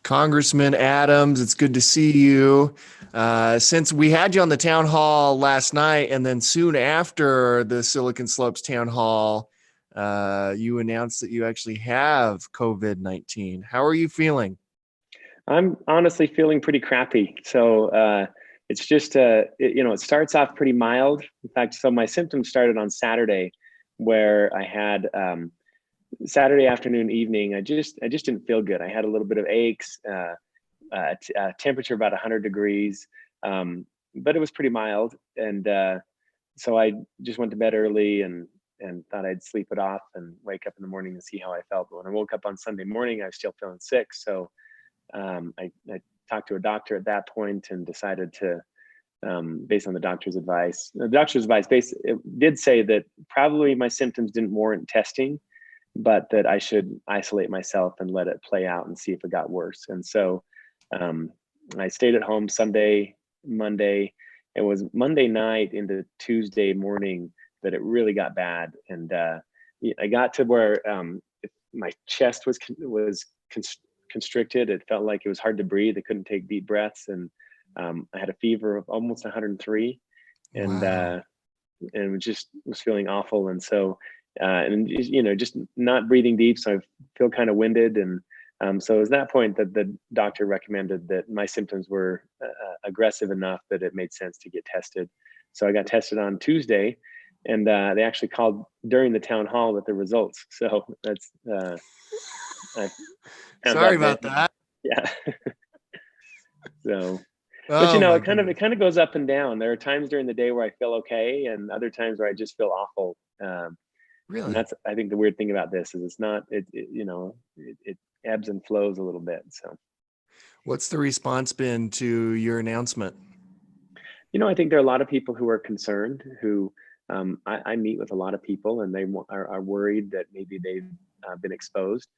Congressman Adams, it's good to see you. Since we had you on the town hall last night, and then soon after the Silicon Slopes town hall, you announced that you actually have COVID-19. How are you feeling? I'm honestly feeling pretty crappy. It's just, it starts off pretty mild. In fact, so my symptoms started on Saturday, where I had Saturday afternoon, evening. I just didn't feel good. I had a little bit of aches, temperature about 100 degrees, but it was pretty mild. So I just went to bed early and thought I'd sleep it off and wake up in the morning and see how I felt. But when I woke up on Sunday morning, I was still feeling sick. So I talked to a doctor at that point and decided to, based on the doctor's advice, it did say that probably my symptoms didn't warrant testing, but that I should isolate myself and let it play out and see if it got worse. And so um, I stayed at home Sunday, Monday. It was Monday night into Tuesday morning that it really got bad. And I got to where my chest was constricted. It felt like it was hard to breathe. I couldn't take deep breaths, and I had a fever of almost 103, and Wow. just was feeling awful. And so, just not breathing deep, so I feel kind of winded. And so it was that point that the doctor recommended that my symptoms were aggressive enough that it made sense to get tested. So I got tested on Tuesday, and they actually called during the town hall with the results. So that's I found Sorry out that, about that. yeah. So, but Oh my it goodness. kind of goes up and down. There are times during the day where I feel okay, and other times where I just feel awful. And Really? that's, I think, the weird thing about this is it's not it ebbs and flows a little bit. So What's the response been to your announcement? I think there are a lot of people who are concerned. Who I meet with a lot of people, and are worried that maybe they've been exposed.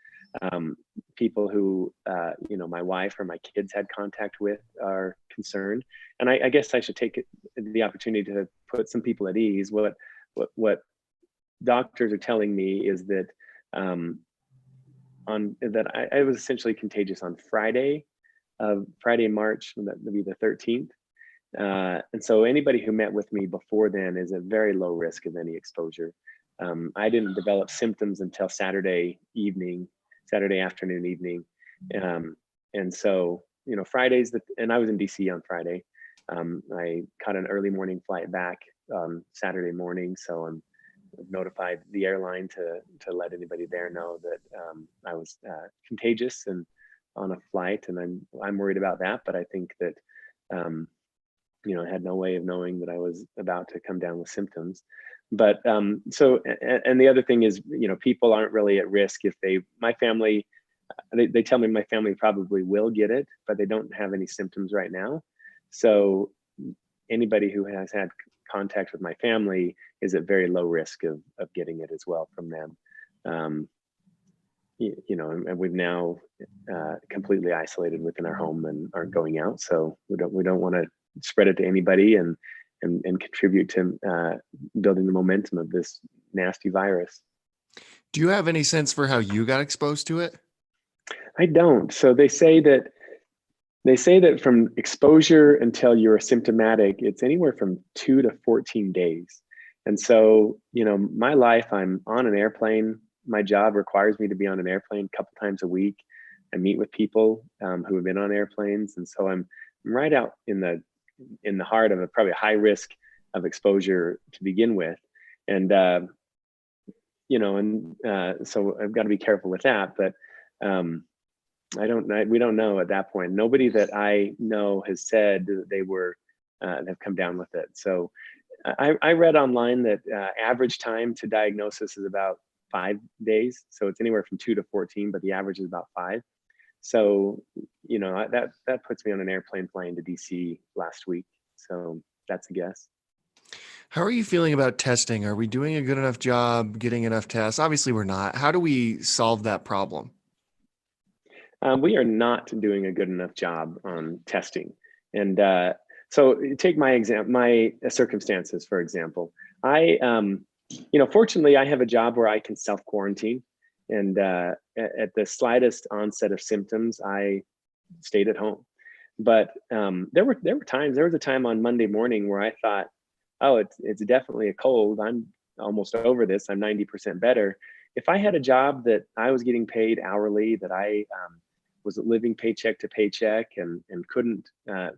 Um, People who my wife or my kids had contact with are concerned, and I guess I should take the opportunity to put some people at ease. What doctors are telling me is that I was essentially contagious on Friday, March, that would be the 13th. And so anybody who met with me before then is at very low risk of any exposure. I didn't develop symptoms until Saturday afternoon, evening. And so, Fridays, and I was in DC on Friday. I caught an early morning flight back Saturday morning. So I'm notified the airline to let anybody there know that I was contagious and on a flight. And I'm worried about that. But I think that, I had no way of knowing that I was about to come down with symptoms. But and the other thing is, people aren't really at risk if my family, they tell me my family probably will get it, but they don't have any symptoms right now. So anybody who has had contact with my family is at very low risk of getting it as well from them. Um, and we've now completely isolated within our home and aren't going out. So we don't want to spread it to anybody and contribute to building the momentum of this nasty virus. Do you have any sense for how you got exposed to it? I don't. So they say that from exposure until you're asymptomatic, it's anywhere from 2 to 14 days. And so, my life, I'm on an airplane. My job requires me to be on an airplane a couple times a week. I meet with people who have been on airplanes. And so I'm right out in the heart of probably a high risk of exposure to begin with. And, so I've got to be careful with that. But we don't know at that point. Nobody that I know has said that have come down with it. So I read online that average time to diagnosis is about 5 days. So it's anywhere from 2 to 14, but the average is about 5. So, that puts me on an airplane flying to DC last week. So that's a guess. How are you feeling about testing? Are we doing a good enough job getting enough tests? Obviously, we're not. How do we solve that problem? We are not doing a good enough job on testing. And so take my circumstances, for example. I, fortunately, I have a job where I can self quarantine. And at the slightest onset of symptoms, I stayed at home. But there were times. There was a time on Monday morning where I thought, "Oh, it's definitely a cold. I'm almost over this. I'm 90% better." If I had a job that I was getting paid hourly, that I was living paycheck to paycheck, and couldn't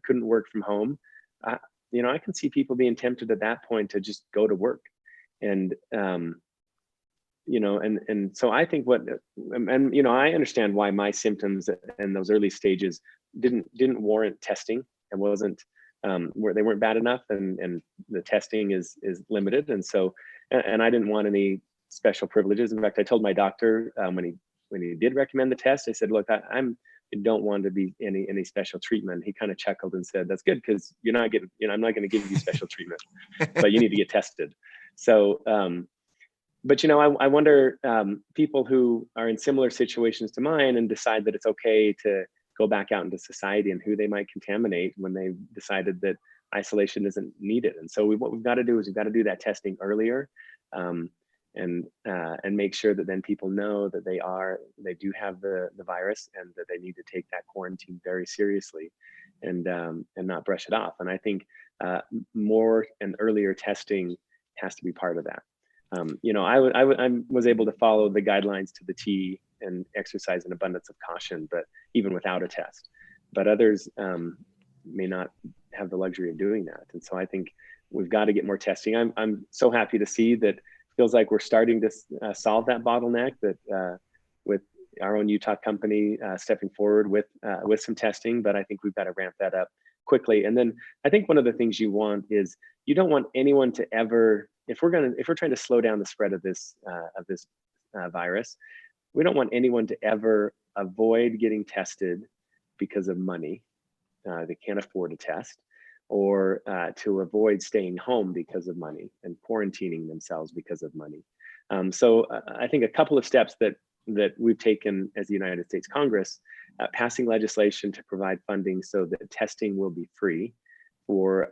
work from home, I, I can see people being tempted at that point to just go to work. And and so I think I understand why my symptoms in those early stages didn't warrant testing, and wasn't where they weren't bad enough, and the testing is limited. And so, and I didn't want any special privileges. In fact, I told my doctor, when he did recommend the test, I said, "Look, I don't want to be any special treatment." He kind of chuckled and said, "That's good, because you're not getting, I'm not going to give you special treatment, but you need to get tested." So but I wonder, people who are in similar situations to mine and decide that it's okay to go back out into society, and who they might contaminate when they've decided that isolation isn't needed. And so what we've got to do is we've got to do that testing earlier, and make sure that then people know that they do have the virus, and that they need to take that quarantine very seriously, and not brush it off. And I think more and earlier testing has to be part of that. I was able to follow the guidelines to the T and exercise an abundance of caution, but even without a test. But others may not have the luxury of doing that. And so I think we've got to get more testing. I'm so happy to see that it feels like we're starting to solve that bottleneck, that with our own Utah company stepping forward with some testing. But I think we've got to ramp that up quickly. And then I think one of the things you want is, you don't want anyone to ever, if we're trying to slow down the spread of this virus, we don't want anyone to ever avoid getting tested because of money. They can't afford a test, or to avoid staying home because of money, and quarantining themselves because of money. So I think a couple of steps that we've taken as the United States Congress, passing legislation to provide funding so that testing will be free for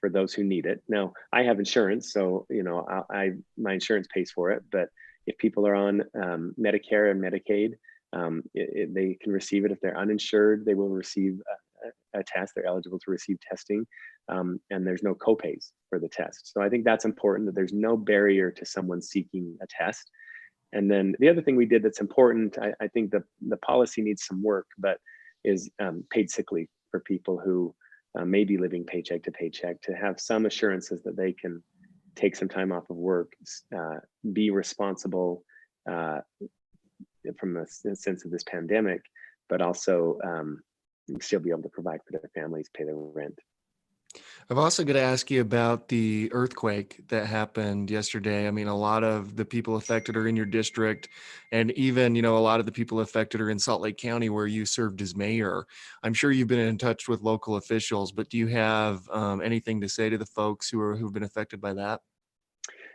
those who need it. Now, I have insurance, so my insurance pays for it. But if people are on Medicare and Medicaid, they can receive it. If they're uninsured, they will receive a test. They're eligible to receive testing, and there's no copays for the test. So I think that's important, that there's no barrier to someone seeking a test. And then the other thing we did that's important, I think the policy needs some work, but is paid sick leave for people who may be living paycheck to paycheck, to have some assurances that they can take some time off of work, be responsible from the sense of this pandemic, but also still be able to provide for their families, pay their rent. I've also got to ask you about the earthquake that happened yesterday. I mean, a lot of the people affected are in your district, and even, a lot of the people affected are in Salt Lake County, where you served as mayor. I'm sure you've been in touch with local officials, but do you have anything to say to the folks who've been affected by that?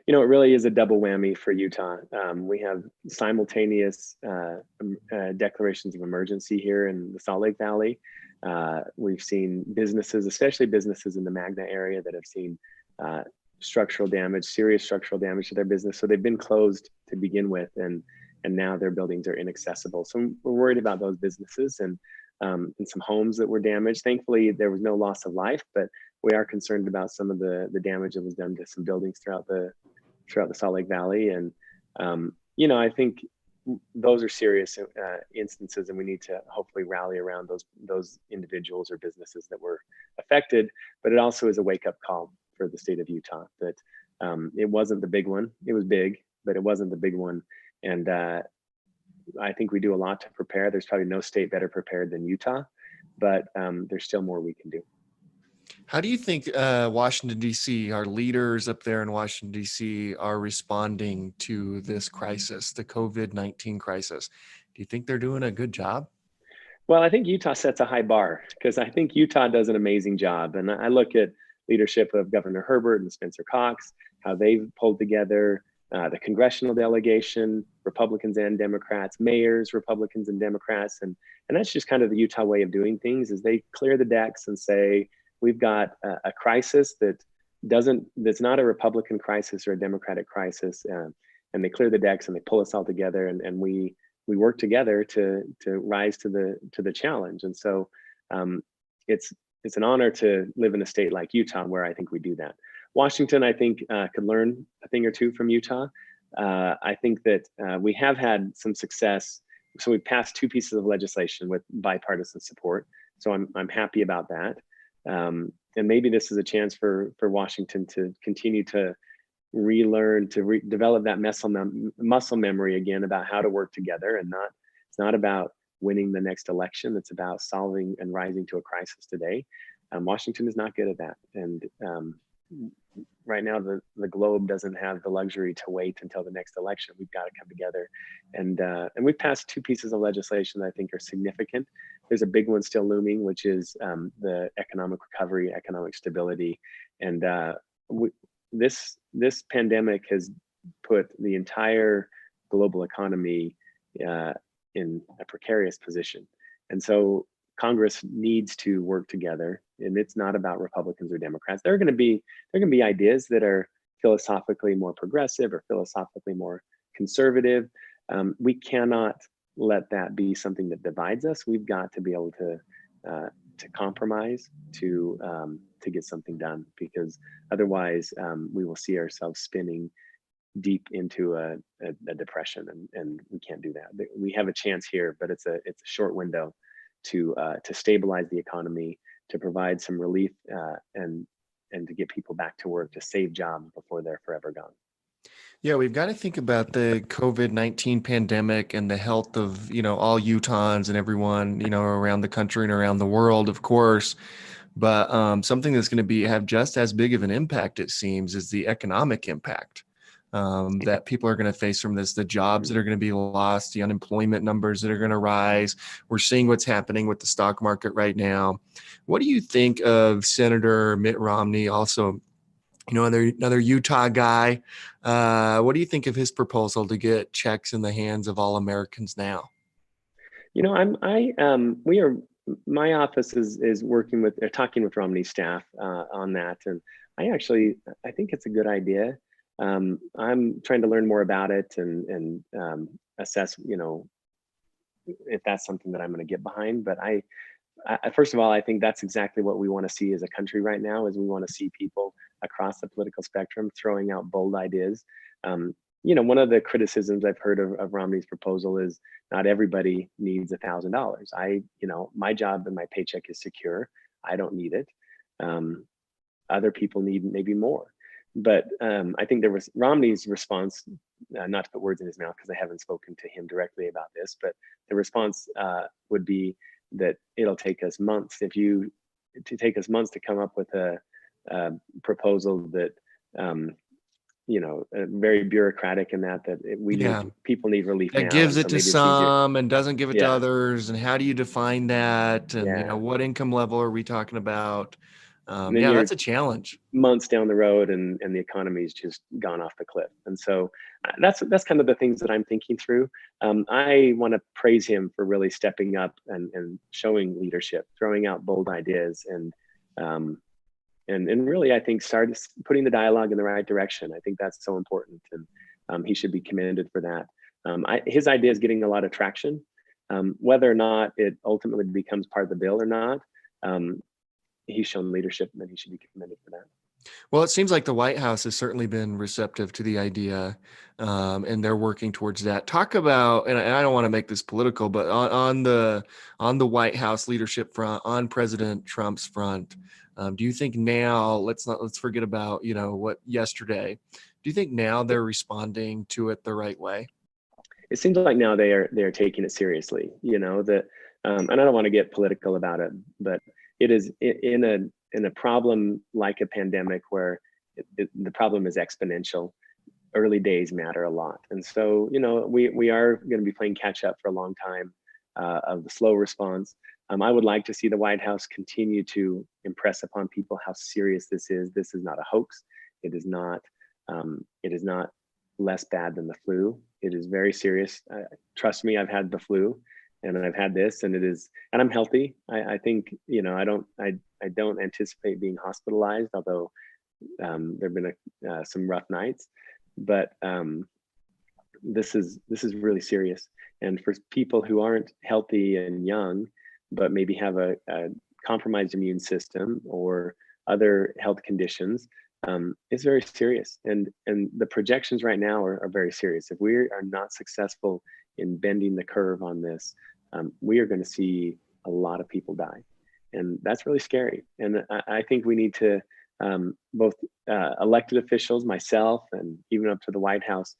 It really is a double whammy for Utah. We have simultaneous declarations of emergency here in the Salt Lake Valley. We've seen businesses, especially businesses in the Magna area, that have seen structural damage, serious structural damage to their business. So they've been closed to begin with, and now their buildings are inaccessible. So we're worried about those businesses, and some homes that were damaged. Thankfully, there was no loss of life, but we are concerned about some of the damage that was done to some buildings throughout the Salt Lake Valley. And I think those are serious instances, and we need to hopefully rally around those individuals or businesses that were affected. But it also is a wake-up call for the state of Utah, that it wasn't the big one. It was big, but it wasn't the big one. And I think we do a lot to prepare. There's probably no state better prepared than Utah, but there's still more we can do. How do you think Washington, D.C., our leaders up there in Washington, D.C., are responding to this crisis, the COVID-19 crisis? Do you think they're doing a good job? Well, I think Utah sets a high bar, because I think Utah does an amazing job. And I look at leadership of Governor Herbert and Spencer Cox, how they've pulled together the congressional delegation, Republicans and Democrats, mayors, Republicans and Democrats. And that's just kind of the Utah way of doing things, is they clear the decks and say, we've got a crisis that's not a Republican crisis or a Democratic crisis. And and they clear the decks and they pull us all together, and we work together to rise to the challenge. And so it's it's an honor to live in a state like Utah, where I think we do that. Washington, I think, could learn a thing or two from Utah. I think that we have had some success. So we passed 2 pieces of legislation with bipartisan support. So I'm happy about that. And maybe this is a chance for Washington to continue to relearn, to develop that muscle memory again about how to work together, and it's not about winning the next election. It's about solving and rising to a crisis today. Washington is not good at that. And right now, the globe doesn't have the luxury to wait until the next election. We've got to come together. And we've passed 2 pieces of legislation that I think are significant. There's a big one still looming, which is the economic recovery, economic stability. And this pandemic has put the entire global economy in a precarious position. And so Congress needs to work together, and it's not about Republicans or Democrats. There are going to be ideas that are philosophically more progressive or philosophically more conservative. We cannot let that be something that divides us. We've got to be able to compromise to get something done, because otherwise we will see ourselves spinning deep into a depression, and we can't do that. We have a chance here, but it's a short window to stabilize the economy, to provide some relief, and to get people back to work, to save jobs before they're forever gone. Yeah, we've got to think about the COVID-19 pandemic and the health of, all Utahns and everyone, around the country and around the world, of course. But something that's going to have just as big of an impact, it seems, is the economic impact that people are going to face from this, the jobs that are going to be lost, the unemployment numbers that are going to rise. We're seeing what's happening with the stock market right now. What do you think of Senator Mitt Romney, also, another Utah guy? What do you think of his proposal to get checks in the hands of all Americans now? My office is working with, or talking with Romney's staff on that. And I think it's a good idea. I'm trying to learn more about it and assess, if that's something that I'm going to get behind. But I first of all, I think that's exactly what we want to see as a country right now, is we want to see people across the political spectrum throwing out bold ideas. One of the criticisms I've heard of Romney's proposal is not everybody needs $1,000. My job and my paycheck is secure. I don't need it. Other people need maybe more. But I think there was Romney's response, not to put words in his mouth because I haven't spoken to him directly about this, but the response would be that it'll take us months to come up with a proposal that very bureaucratic, in that people need relief that now, gives and it so to some and doesn't give it to others. And how do you define that? And what income level are we talking about? That's a challenge. Months down the road, and the economy's just gone off the cliff. And so that's kind of the things that I'm thinking through. I want to praise him for really stepping up and showing leadership, throwing out bold ideas, and really, I think, started putting the dialogue in the right direction. I think that's so important, and he should be commended for that. His idea is getting a lot of traction. Whether or not it ultimately becomes part of the bill or not, he's shown leadership, and he should be commended for that. Well, it seems like the White House has certainly been receptive to the idea, and they're working towards that. Talk about, and I don't want to make this political, but on the White House leadership front, on President Trump's front, do you think now, let's forget about what yesterday? Do you think now they're responding to it the right way? It seems like now they are taking it seriously. And I don't want to get political about it, but it is in a problem like a pandemic, where the problem is exponential. Early days matter a lot. And so, we are going to be playing catch up for a long time of the slow response. I would like to see the White House continue to impress upon people how serious this is. This is not a hoax. It is not less bad than the flu. It is very serious. Trust me, I've had the flu, and I've had this, and I'm healthy. I think, I don't anticipate being hospitalized, although there've been some rough nights. But this is really serious. And for people who aren't healthy and young, but maybe have a compromised immune system or other health conditions, it's very serious. And the projections right now are very serious. If we are not successful in bending the curve on this, we are going to see a lot of people die, and that's really scary. And I think we need to both elected officials, myself, and even up to the White House,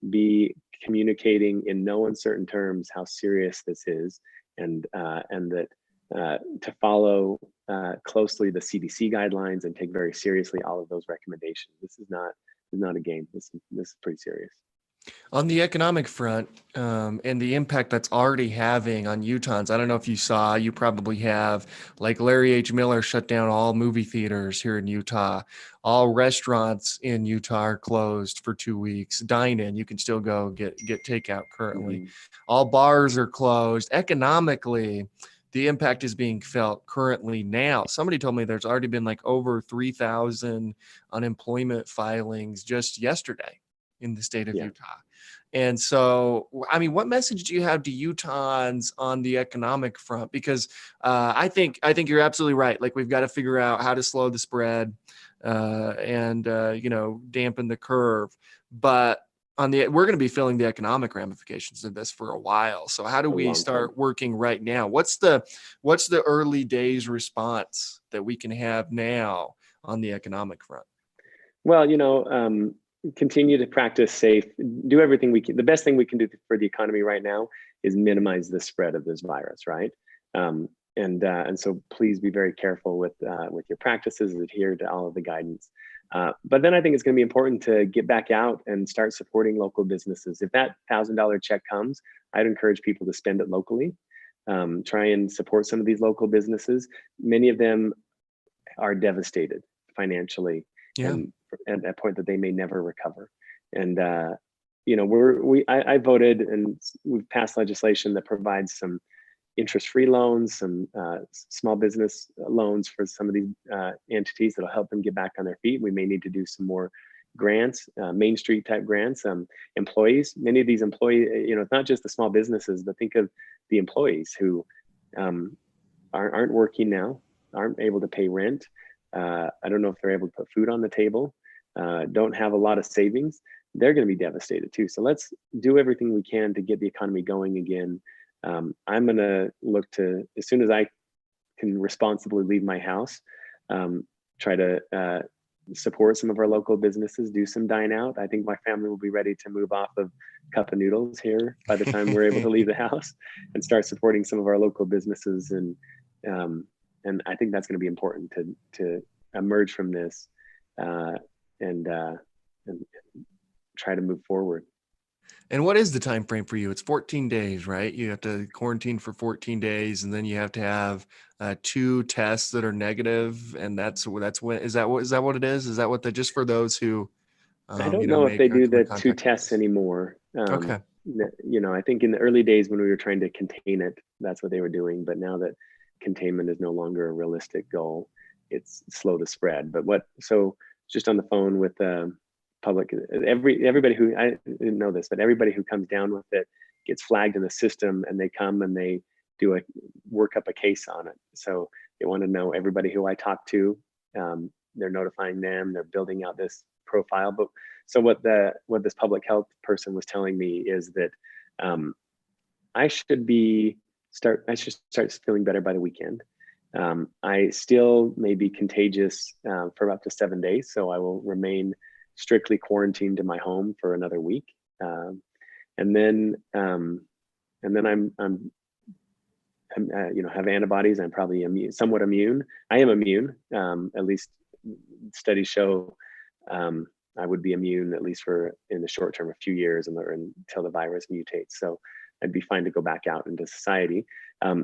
be communicating in no uncertain terms how serious this is, and that to follow closely the CDC guidelines and take very seriously all of those recommendations. This is not a game. This is pretty serious. On the economic front, and the impact that's already having on Utahns, I don't know if you saw, you probably have, like Larry H. Miller shut down all movie theaters here in Utah. All restaurants in Utah are closed for 2 weeks. Dine-in, you can still go get takeout currently. Mm-hmm. All bars are closed. Economically, the impact is being felt currently now. Somebody told me there's already been like over 3,000 unemployment filings just yesterday in the state of Yeah. Utah. And so, I mean, what message do you have to Utahns on the economic front? Because I think you're absolutely right. Like, we've got to figure out how to slow the spread and dampen the curve. But we're going to be feeling the economic ramifications of this for a while. So how do A we long time. start working right now? What's the early days response that we can have now on the economic front? Well, continue to practice safe, do everything we can. The best thing we can do for the economy right now is minimize the spread of this virus, right? And so please be very careful with your practices, adhere to all of the guidance. But then I think it's going to be important to get back out and start supporting local businesses. If that $1,000 check comes, I'd encourage people to spend it locally. Try and support some of these local businesses. Many of them are devastated financially, Yeah. and at a point that they may never recover. And I voted, and we've passed legislation that provides some interest-free loans, some small business loans for some of these entities that'll help them get back on their feet. We may need to do some more grants, Main Street type grants. Employees, many of these employees, it's not just the small businesses, but think of the employees who aren't working now, aren't able to pay rent. I don't know if they're able to put food on the table, don't have a lot of savings. They're going to be devastated too. So let's do everything we can to get the economy going again. I'm going to look to, as soon as I can responsibly leave my house, try to support some of our local businesses, do some dine out. I think my family will be ready to move off of cup of noodles here by the time we're able to leave the house and start supporting some of our local businesses. And I think that's going to be important to emerge from this and try to move forward. And what is the time frame for you? It's 14 days, right? You have to quarantine for 14 days, and then you have to have 2 tests that are negative, and that's when is that what it is? Is that what just for those who I don't know if they do come in the 2 contact with tests us? anymore. Okay. I think in the early days when we were trying to contain it, that's what they were doing. But now that containment is no longer a realistic goal, it's slow to spread. So just on the phone with public, everybody who, I didn't know this, but everybody who comes down with it gets flagged in the system, and they come and they work up a case on it. So they want to know everybody who I talk to. They're notifying them. They're building out this profile. But so what this public health person was telling me is that I should start feeling better by the weekend. I still may be contagious for up to 7 days, so I will remain strictly quarantined in my home for another week, and then I'm have antibodies. I'm probably somewhat immune. I am immune. At least studies show I would be immune, at least for in the short term, a few years, until the virus mutates. So I'd be fine to go back out into society.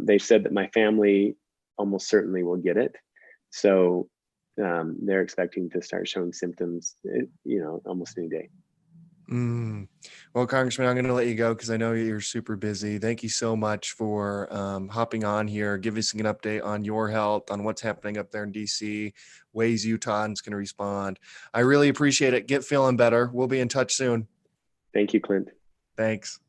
They said that my family almost certainly will get it. So they're expecting to start showing symptoms, almost any day. Well, Congressman, I'm going to let you go because I know you're super busy. Thank you so much for hopping on here, giving us an update on your health, on what's happening up there in DC, ways Utahns can respond. I really appreciate it. Get feeling better. We'll be in touch soon. Thank you, Clint. Thanks.